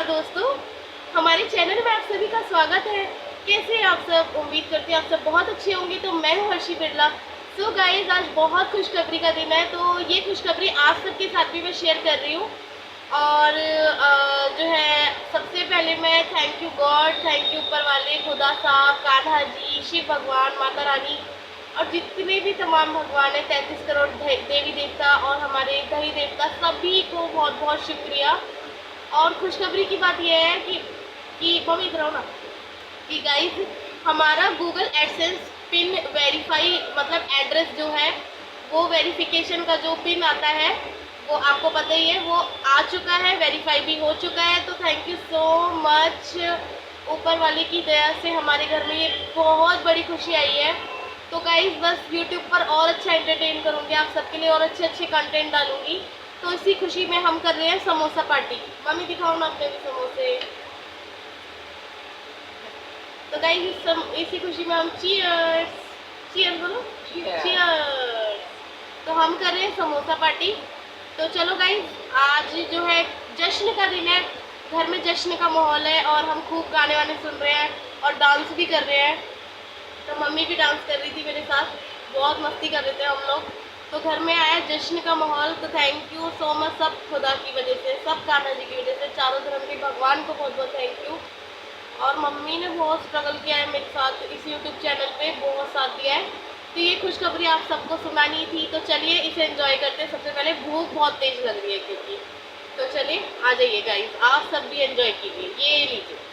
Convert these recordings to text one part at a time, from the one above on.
दोस्तों, हमारे चैनल में आप सभी का स्वागत है। कैसे हैं आप सब? उम्मीद करते हैं आप सब बहुत अच्छे होंगे। तो मैं हूं हर्षी बिरला। सो गाइस, आज बहुत खुशखबरी का दिन है, तो ये खुशखबरी आप सबके साथ भी मैं शेयर कर रही हूँ। और जो है, सबसे पहले मैं thank you God, thank you ऊपर वाले, खुदा साहब, कान्हा जी, शिव भगवान, माता रानी और जितने भी तमाम भगवान है, 33 करोड़ देवी देवता और हमारे दही देवता, सभी को बहुत बहुत शुक्रिया। और खुशखबरी की बात यह है कि मम्मी इधर आओ ना, कि गाइस हमारा गूगल एडसेंस पिन वेरीफाई, मतलब एड्रेस जो है वो वेरिफिकेशन का जो पिन आता है वो आपको पता ही है, वो आ चुका है, वेरीफाई भी हो चुका है। तो थैंक यू सो मच, ऊपर वाले की दया से हमारे घर में ये बहुत बड़ी खुशी आई है। तो गाइस बस यूट्यूब पर और अच्छा एंटरटेन करूँगी आप सबके लिए और अच्छे अच्छे कंटेंट डालूंगी। तो इसी खुशी में हम कर रहे हैं समोसा पार्टी। मम्मी दिखाओ ना अपने भी समोसे। तो गाइस इसी खुशी में हम चीयर्स, चीयर्स बोलो, चीयर्स। तो हम कर रहे हैं समोसा पार्टी। तो चलो गाइस, आज जो है जश्न का दिन है, घर में जश्न का माहौल है और हम खूब गाने वाने सुन रहे हैं और डांस भी कर रहे हैं। तो मम्मी भी डांस कर रही थी मेरे साथ, बहुत मस्ती कर रहे थे हम लोग। तो घर में आया जश्न का माहौल। तो थैंक यू सो मच, सब खुदा की वजह से, सब कान्हा जी की वजह से, चारों धर्म के भगवान को बहुत बहुत थैंक यू। और मम्मी ने बहुत स्ट्रगल किया है मेरे साथ, इस यूट्यूब चैनल पे बहुत साथ दिया है। तो ये खुशखबरी आप सबको सुनानी थी। तो चलिए इसे एंजॉय करते हैं। सबसे पहले भूख बहुत तेज लग रही है क्योंकि, तो चलिए आ जाइए गाइस, आप सब भी एंजॉय कीजिए। ये लीजिए।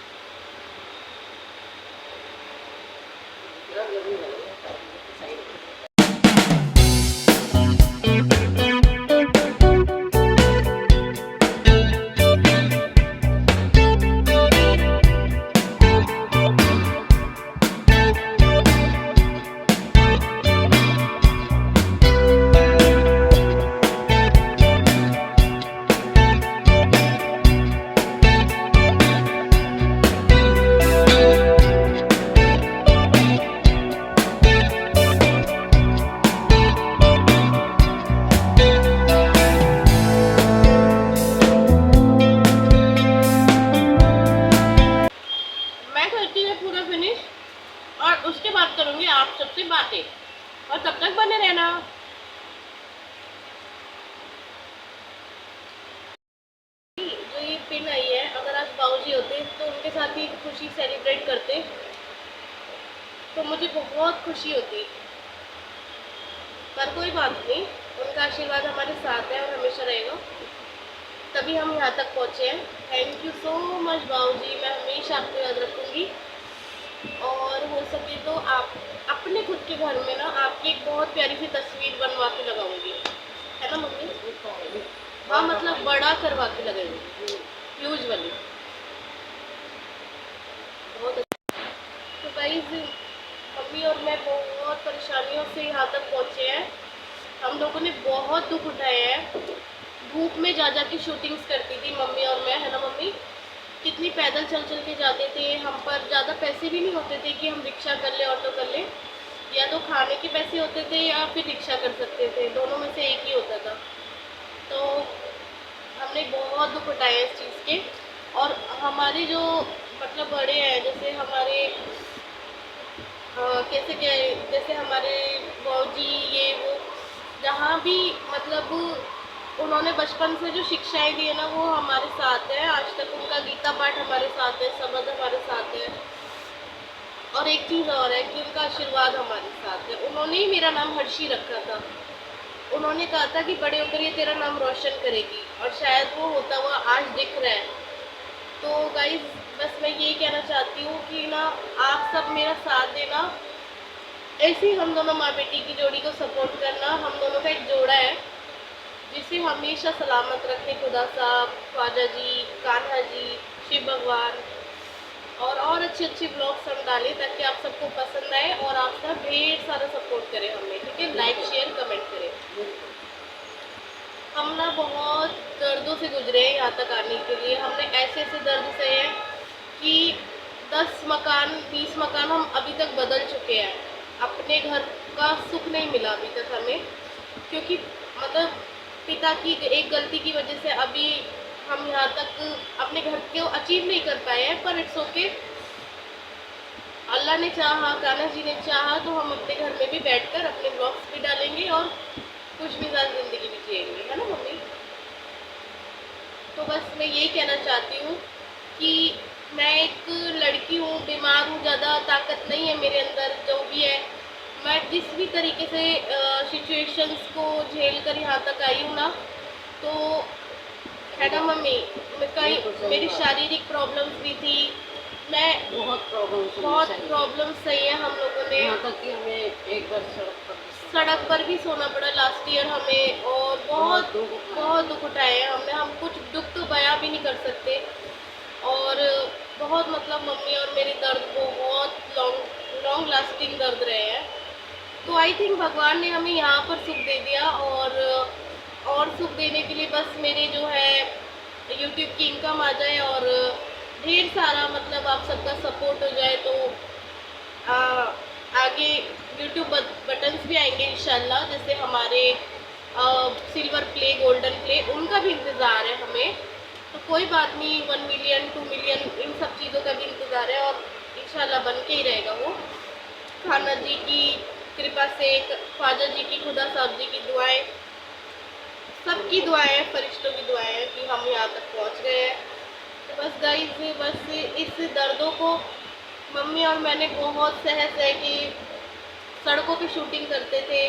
और उसके बाद करूंगी आप सबसे बातें, और तब तक बने रहना। जो ये पिन आई है, अगर आज बाबूजी होते तो उनके साथ ही खुशी सेलिब्रेट करते तो मुझे बहुत खुशी होती। पर कोई बात नहीं, उनका आशीर्वाद हमारे साथ है और हमेशा रहेगा, तभी हम यहाँ तक पहुँचे हैं। थैंक यू सो मच बाबूजी, मैं हमेशा आपको याद रखूँगी। और हो सके तो आप अपने खुद के घर में ना आपकी एक बहुत प्यारी सी तस्वीर बनवा के लगाऊंगी, है ना मम्मी? हाँ, मतलब बड़ा करवा के लगाऊंगी, ह्यूज वाली, बहुत अच्छा। तो गाइस, मम्मी और मैं बहुत परेशानियों से यहाँ तक पहुँचे हैं। हम लोगों ने बहुत दुख उठाए हैं। धूप में जा जा के शूटिंग्स करती थी मम्मी और मैं, है ना मम्मी? कितनी पैदल चल चल के जाते थे। हम पर ज़्यादा पैसे भी नहीं होते थे कि हम रिक्शा कर ले, ऑटो कर ले, या तो खाने के पैसे होते थे या फिर रिक्शा कर सकते थे, दोनों में से एक ही होता था। तो हमने बहुत दुख उठाए इस चीज़ के। और हमारे जो मतलब बड़े हैं, जैसे हमारे कैसे क्या, जैसे हमारे बाबूजी, ये वो, जहाँ भी मतलब उन्होंने बचपन से जो शिक्षाएं दी है ना, वो हमारे साथ है आज तक। उनका गीता पाठ हमारे साथ है, सबद हमारे साथ है। और एक चीज़ और है कि उनका आशीर्वाद हमारे साथ है। उन्होंने ही मेरा नाम हर्षी रखा था। उन्होंने कहा था कि बड़े होकर ये तेरा नाम रोशन करेगी, और शायद वो होता हुआ आज दिख रहा है। तो गाइस, बस मैं ये कहना चाहती हूँ कि ना आप सब मेरा साथ देना, ऐसे ही हम दोनों माँ बेटी की जोड़ी को सपोर्ट करना। हम दोनों का एक जोड़ा है जिसे हमेशा सलामत रखे खुदा साहब, ख्वाजा जी, कान्हा जी, शिव भगवान। और अच्छे अच्छे ब्लॉग्स हम डालें ताकि आप सबको पसंद आए और आप सब ढेर सारा सपोर्ट करें हमें, ठीक है? लाइक शेयर कमेंट करें। हम ना बहुत दर्दों से गुजरे हैं यहाँ तक आने के लिए। हमने ऐसे ऐसे दर्द सहे हैं कि 10 मकान 20 मकान हम अभी तक बदल चुके हैं। अपने घर का सुख नहीं मिला अभी तक हमें, क्योंकि मतलब पिता की एक गलती की वजह से अभी हम यहाँ तक अपने घर को अचीव नहीं कर पाए हैं, पर इट्स ओके। अल्लाह ने चाहा, कान्हा जी ने चाहा तो हम अपने घर में भी बैठकर अपने ब्लॉग्स भी डालेंगे और कुछ मिजाज ज़िंदगी भी जिएंगे, है ना मम्मी? तो बस मैं यही कहना चाहती हूँ कि मैं एक लड़की हूँ, बीमार हूँ, ज़्यादा ताकत नहीं है मेरे अंदर, जो भी है मैं जिस भी तरीके से सिचुएशंस को झेल कर यहाँ तक आई हूँ ना, तो है ना मम्मी, मैं कई मेरी शारीरिक प्रॉब्लम्स भी थी, मैं बहुत प्रॉब्लम्स सही है हम लोगों ने, यहाँ तक कि हमें एक बार सड़क पर भी सोना पड़ा लास्ट ईयर हमें, और बहुत दुख उठाए हैं हमने, हम कुछ दुख तो बयां भी नहीं कर सकते। और बहुत मतलब मम्मी और मेरी दर्द बहुत लॉन्ग लास्टिंग दर्द रहे हैं। तो आई थिंक भगवान ने हमें यहाँ पर सुख दे दिया, और सुख देने के लिए बस मेरे जो है यूट्यूब की इनकम आ जाए और ढेर सारा मतलब आप सबका सपोर्ट हो जाए, तो आगे यूट्यूब बटन्स भी आएंगे इंशाल्लाह, जैसे हमारे सिल्वर प्ले, गोल्डन प्ले, उनका भी इंतज़ार है हमें। तो कोई बात नहीं, 1 मिलियन 2 मिलियन इन सब चीज़ों का भी इंतज़ार है, और इंशाल्लाह बन के ही रहेगा वो। खाना जी की कृपा से, ख्वाजा जी की, खुदा साहब जी की दुआएं, सबकी दुआएं, फरिश्तों की दुआएं हैं कि हम यहाँ तक पहुँच गए हैं। तो बस गाइस, बस इस दर्दों को मम्मी और मैंने बहुत सह के सड़कों पे शूटिंग करते थे।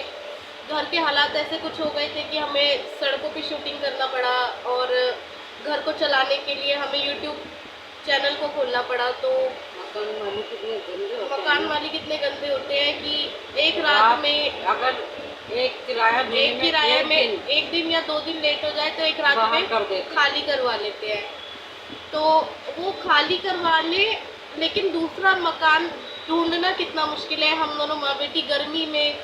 घर के हालात ऐसे कुछ हो गए थे कि हमें सड़कों पे शूटिंग करना पड़ा, और घर को चलाने के लिए हमें यूट्यूब चैनल को खोलना पड़ा। तो मकान मालिक कितने गंदे होते हैं कि एक रात में अगर एक किराया में एक दिन या 2 दिन लेट हो जाए तो एक रात में खाली करवा लेते हैं। तो वो खाली करवा ले, लेकिन दूसरा मकान ढूंढना कितना मुश्किल है। हम दोनों माँ बेटी गर्मी में,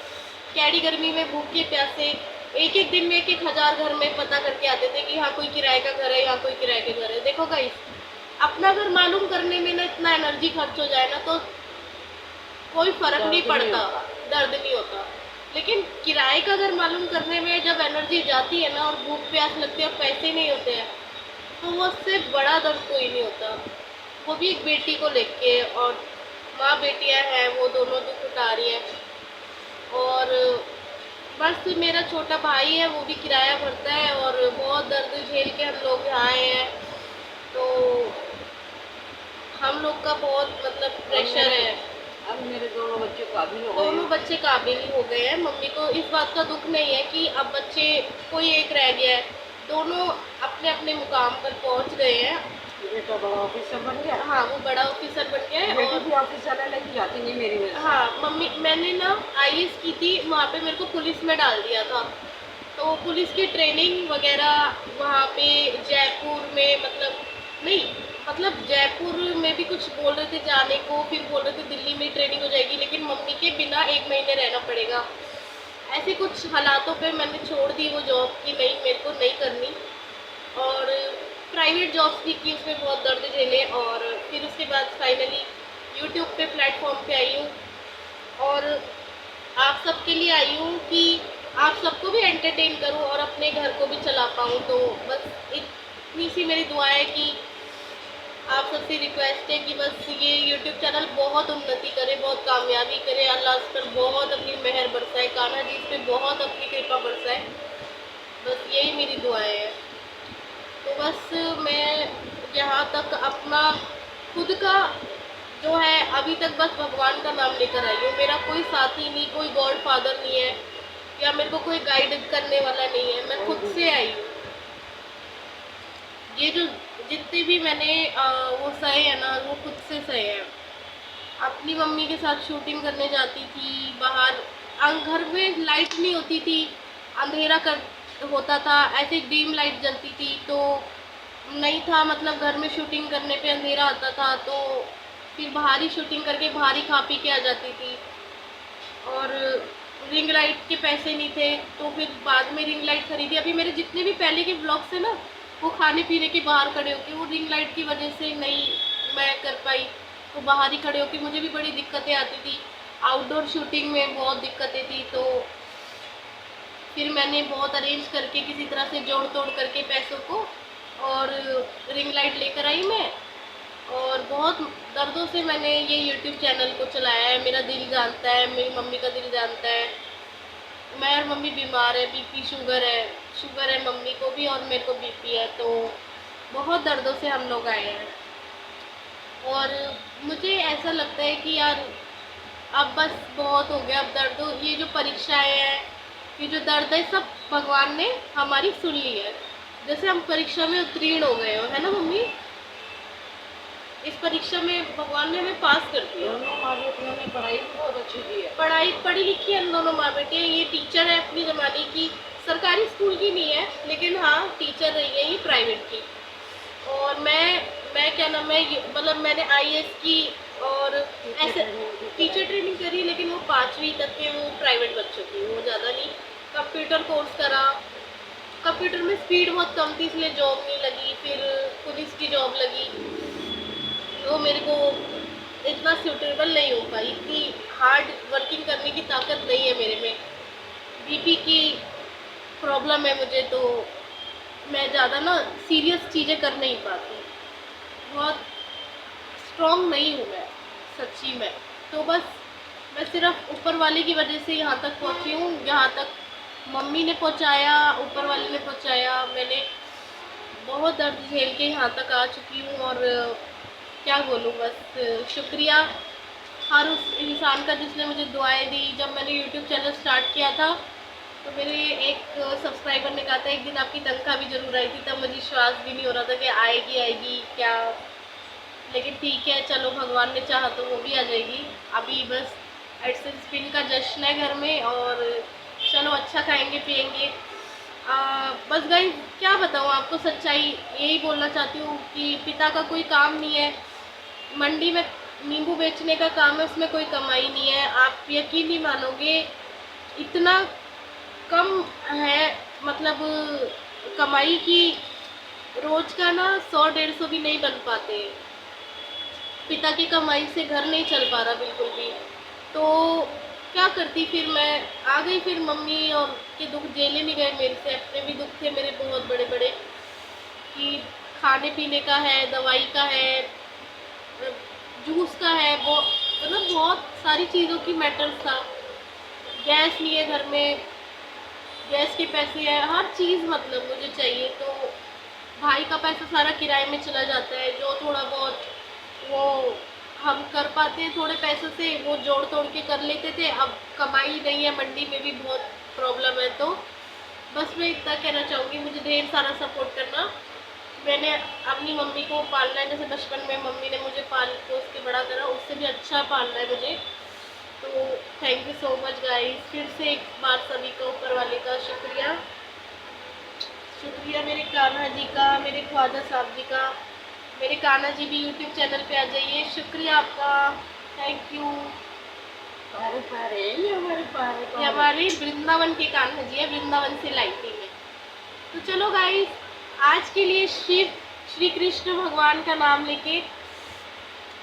कैडी गर्मी में, भूखे प्यासे एक एक दिन में 1-1 हज़ार घर में पता करके आते थे कि यहाँ कोई किराए का घर है, यहाँ कोई किराए का घर है। देखो गाइस, अपना घर मालूम करने में ना इतना एनर्जी खर्च हो जाए ना, तो कोई फर्क नहीं पड़ता, दर्द नहीं होता। लेकिन किराए का घर मालूम करने में जब एनर्जी जाती है ना, और भूख प्यास लगती है और पैसे नहीं होते हैं, तो वो उससे बड़ा दर्द कोई नहीं होता। वो भी एक बेटी को लेके, और माँ बेटियाँ हैं, वो दोनों दुख उठा रही हैं। और बस मेरा छोटा भाई है, वो भी किराया भरता है, और बहुत दर्द झेल के हम लोग यहाँ आए हैं। तो हम लोग का बहुत मतलब प्रेशर है। अब मेरे दोनों बच्चे काबिल हो गए, दोनों बच्चे काबिल हो गए हैं। मम्मी को इस बात का दुख नहीं है कि अब बच्चे कोई एक रह गया है, दोनों अपने अपने मुकाम पर पहुंच गए हैं। बेटा बड़ा ऑफिसर बन गया। हाँ, वो बड़ा ऑफिसर बन गया है। और भी ऑफिसर है, लेकिन जाती नहीं मेरी वजह से। हाँ मम्मी, मैंने ना IAS की थी, वहाँ पे मेरे को पुलिस में डाल दिया था। तो पुलिस की ट्रेनिंग वगैरह वहाँ पे जयपुर में, मतलब जयपुर में भी कुछ बोल रहे थे जाने को, फिर बोल रहे थे दिल्ली में ट्रेनिंग हो जाएगी, लेकिन मम्मी के बिना 1 महीने रहना पड़ेगा। ऐसे कुछ हालातों पे मैंने छोड़ दी वो जॉब कि नहीं, मेरे को नहीं करनी। और प्राइवेट जॉब्स भी की, उसमें बहुत दर्द झेले, और फिर उसके बाद फाइनली यूट्यूब पे प्लेटफॉर्म पे आई हूँ, और आप सबके लिए आई हूँ कि आप सबको भी एंटरटेन करूँ और अपने घर को भी चला पाऊँ। तो बस इतनी सी मेरी दुआ है कि आप सबसे रिक्वेस्ट है कि बस ये यूट्यूब चैनल बहुत उन्नति करे, बहुत कामयाबी करे, अल्लाह उस पर बहुत अपनी मेहर बरसाए, कान्हा जी इस पर बहुत अपनी कृपा बरसाए। बस यही मेरी दुआएं हैं। तो बस मैं यहाँ तक अपना खुद का जो है अभी तक बस भगवान का नाम लेकर आई हूँ। मेरा कोई साथी नहीं, कोई गॉड फादर नहीं है, या मेरे को कोई गाइड करने वाला नहीं है, मैं खुद से आई हूँ। ये जो जितने भी मैंने वो सहे हैं ना, वो खुद से सहे हैं। अपनी मम्मी के साथ शूटिंग करने जाती थी बाहर, घर में लाइट नहीं होती थी, अंधेरा कर होता था, ऐसे डिम लाइट जलती थी, तो नहीं था, मतलब घर में शूटिंग करने पे अंधेरा आता था, तो फिर बाहर ही शूटिंग करके बाहर ही खा पी के आ जाती थी। और रिंग लाइट के पैसे नहीं थे, तो फिर बाद में रिंग लाइट खरीदी। अभी मेरे जितने भी पहले के ब्लॉग्स है ना, वो खाने पीने के बाहर खड़े होके, वो रिंग लाइट की वजह से नहीं मैं कर पाई, तो बाहर ही खड़े होके मुझे भी बड़ी दिक्कतें आती थी। आउटडोर शूटिंग में बहुत दिक्कतें थी, तो फिर मैंने बहुत अरेंज करके किसी तरह से जोड़ तोड़ करके पैसों को, और रिंग लाइट लेकर आई मैं, और बहुत दर्दों से मैंने ये यूट्यूब चैनल को चलाया है। मेरा दिल जानता है, मेरी मम्मी का दिल जानता है। मैं और मम्मी बीमार है, बीपी शुगर है मम्मी को भी और मेरे को बीपी है, तो बहुत दर्दों से हम लोग आए हैं। और मुझे ऐसा लगता है कि यार अब बस बहुत हो गया, अब दर्द, ये जो परीक्षाएं हैं, ये जो दर्द है, सब भगवान ने हमारी सुन ली है। जैसे हम परीक्षा में उत्तीर्ण हो गए हो, है ना मम्मी? इस परीक्षा में भगवान ने हमें पास कर दिया। दोनों माँ बेटियों ने पढ़ाई भी बहुत अच्छी की है। पढ़ाई पढ़ी लिखी है हम दोनों माँ बेटे। ये टीचर है अपनी ज़माने की, सरकारी स्कूल की नहीं है, लेकिन हाँ टीचर रही है ये प्राइवेट की। और मैं क्या नाम है, मतलब मैंने आईएएस की और ऐसे टीचर ट्रेनिंग करी, लेकिन वो 5वीं तक के, वो प्राइवेट बच्चों की, वो ज़्यादा नहीं। कंप्यूटर कोर्स करा, कंप्यूटर में स्पीड बहुत कम थी इसलिए जॉब नहीं लगी। फिर पुलिस की जॉब लगी, वो मेरे को इतना सूटेबल नहीं हो पाई, इतनी हार्ड वर्किंग करने की ताकत नहीं है मेरे में। बीपी की प्रॉब्लम है मुझे, तो मैं ज़्यादा ना सीरियस चीज़ें कर नहीं पाती, बहुत स्ट्रॉन्ग नहीं हूँ मैं सच्ची में। तो बस मैं सिर्फ ऊपर वाले की वजह से यहाँ तक पहुँची हूँ, जहाँ तक मम्मी ने पहुँचाया, ऊपर वाले ने पहुँचाया। मैंने बहुत दर्द झेल के यहाँ तक आ चुकी हूँ, और क्या बोलूँ, बस शुक्रिया हर उस इंसान का जिसने मुझे दुआएं दी। जब मैंने यूट्यूब चैनल स्टार्ट किया था तो मेरे एक सब्सक्राइबर ने कहा था एक दिन आपकी तनख्वाह भी जरूर आई थी, तब मुझे विश्वास भी नहीं हो रहा था कि आएगी क्या, लेकिन ठीक है, चलो भगवान ने चाहा तो वो भी आ जाएगी। अभी बस एडसेंस पिन का जश्न है घर में, और चलो अच्छा खाएंगे पिएंगे। बस गाइस क्या बताऊँ आपको, सच्चाई यही बोलना चाहती हूँ कि पिता का कोई काम नहीं है, मंडी में नींबू बेचने का काम है, उसमें कोई कमाई नहीं है। आप यकीन नहीं मानोगे, इतना कम है, मतलब कमाई की रोज का ना 100-150 भी नहीं बन पाते। पिता की कमाई से घर नहीं चल पा रहा बिल्कुल भी। तो क्या करती, फिर मैं आ गई, फिर मम्मी और के दुख झेले नहीं गए मेरे से, अपने भी दुख थे मेरे बहुत बड़े बड़े, कि खाने पीने का है, दवाई का है, जूस का है, वो मतलब बहुत सारी चीज़ों की मैटर्स था। गैस नहीं है घर में, गैस के पैसे हैं, हर चीज़ मतलब मुझे चाहिए। तो भाई का पैसा सारा किराए में चला जाता है, जो थोड़ा बहुत वो हम कर पाते हैं थोड़े पैसों से, वो जोड़ तोड़ के कर लेते थे। अब कमाई नहीं है, मंडी में भी बहुत प्रॉब्लम है। तो बस मैं इतना कहना चाहूँगी, मुझे ढेर सारा सपोर्ट करना। मैंने अपनी मम्मी को पालना है, जैसे बचपन में मम्मी ने मुझे पाल पोस के बड़ा करा, उससे भी अच्छा पालना है मुझे। तो thank you so much guys, फिर से एक बार सभी का ऊपर वाले का शुक्रिया। शुक्रिया मेरे कान्हा जी का, मेरे ख्वाजा साहब जी का। मेरे कान्हा जी भी यूट्यूब चैनल पे आ जाइए, शुक्रिया आपका, थैंक यू। ये हमारे वृंदावन के कान्हा जी है, वृंदावन से लाइटी में। तो चलो गाइस, आज के लिए श्री कृष्ण भगवान का नाम लेके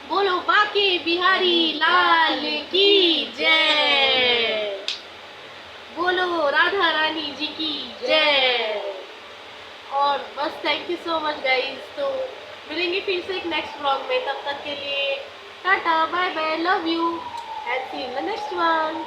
बोलो बाके बिहारी लाल की जय, बोलो राधा रानी जी की जय। और बस thank you so much guys. तो मिलेंगे फिर से एक नेक्स्ट व्लॉग में, तब तक के लिए tata bye bye, love you and see in the next one.